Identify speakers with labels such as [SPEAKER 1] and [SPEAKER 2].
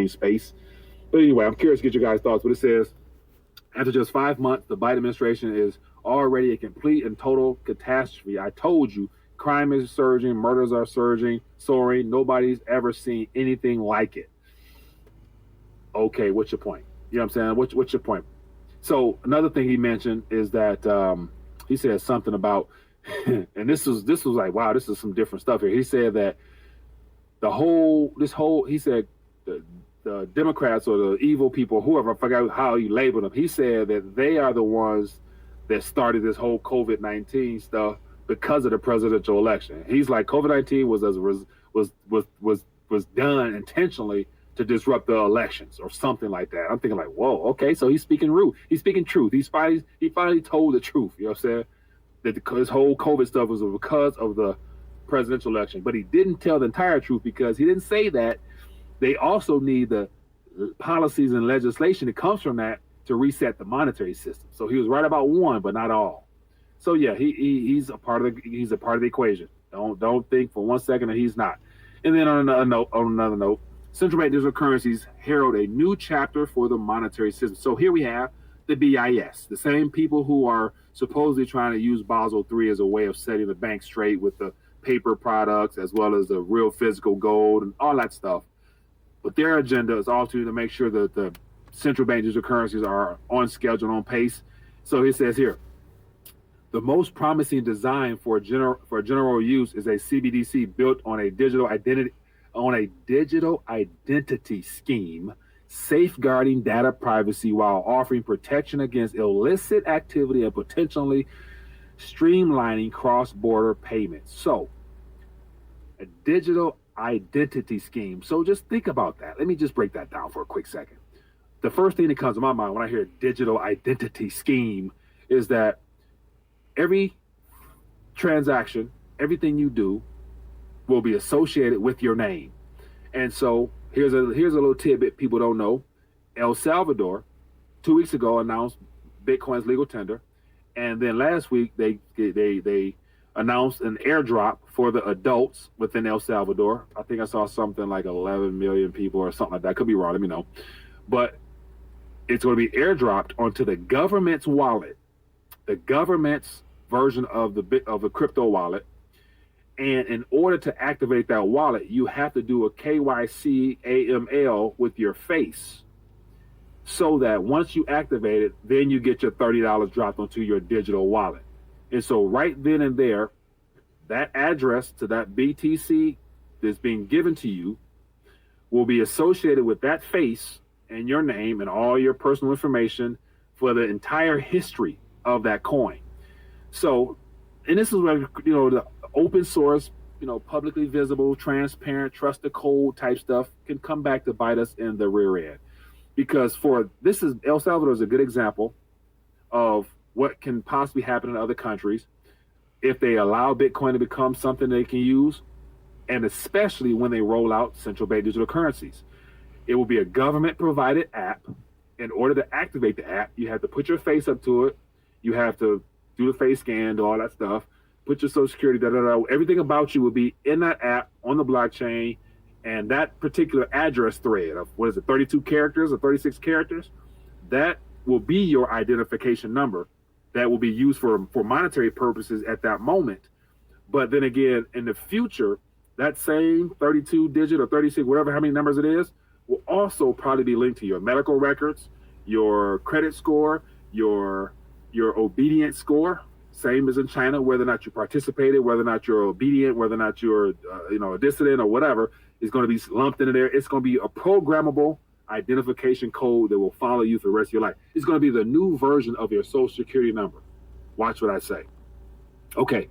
[SPEAKER 1] space. But anyway, I'm curious to get your guys' thoughts. But it says, after just 5 months, the Biden administration is already a complete and total catastrophe. I told you, crime is surging, murders are surging, soaring. Nobody's ever seen anything like it. Okay, what's your point? You know what I'm saying? What's your point? So another thing he mentioned is that he said something about, and this was like, wow, this is some different stuff here. He said that he said the Democrats or the evil people, whoever, I forgot how he labeled them. He said that they are the ones that started this whole COVID-19 stuff because of the presidential election. He's like, COVID-19 was done intentionally to disrupt the elections or something like that. I'm thinking like, whoa, okay, so he's speaking rude. He's speaking truth. He finally told the truth. You know what I'm saying? That this whole COVID stuff was because of the presidential election, but he didn't tell the entire truth because he didn't say that they also need the policies and legislation that comes from that to reset the monetary system. So he was right about one, but not all. So yeah, he's a part of the equation. Don't think for 1 second that he's not. And then on another note, central bank digital currencies herald a new chapter for the monetary system. So here we have the BIS, the same people who are supposedly trying to use Basel III as a way of setting the bank straight with the paper products as well as the real physical gold and all that stuff. But their agenda is also to make sure that the central bank digital currencies are on schedule and on pace. So he says here, the most promising design for general use is a CBDC built on a digital identity scheme, safeguarding data privacy while offering protection against illicit activity and potentially streamlining cross-border payments. So, a digital identity scheme. So just think about that. Let me just break that down for a quick second. The first thing that comes to my mind when I hear digital identity scheme is that every transaction, everything you do will be associated with your name. And so here's a little tidbit people don't know. El Salvador 2 weeks ago announced Bitcoin's legal tender, and then last week they announced an airdrop for the adults within El Salvador. I think I saw something like 11 million people or something like that. Could be wrong, let me know. But it's going to be airdropped onto the government's wallet, the government's version of the crypto wallet. And in order to activate that wallet, you have to do a KYC AML with your face, so that once you activate it, then you get your $30 dropped onto your digital wallet. And so right then and there, that address to that BTC that's being given to you will be associated with that face and your name and all your personal information for the entire history of that coin. So, and this is where, the open source, publicly visible, transparent, trust the code type stuff can come back to bite us in the rear end. Because El Salvador is a good example of what can possibly happen in other countries if they allow Bitcoin to become something they can use, and especially when they roll out central bank digital currencies. It will be a government provided app. In order to activate the app, you have to put your face up to it. You have to do the face scan, do all that stuff, put your social security, everything about you will be in that app on the blockchain. And that particular address thread of 32 characters or 36 characters, that will be your identification number that will be used for monetary purposes at that moment. But then again, in the future, that same 32 digit or 36, whatever, how many numbers it is, will also probably be linked to your medical records, your credit score, your obedience score, same as in China, whether or not you participated, whether or not you're obedient, whether or not you're a dissident or whatever, is going to be lumped into there. It's going to be a programmable identification code that will follow you for the rest of your life. It's going to be the new version of your social security number. Watch what I say. Okay,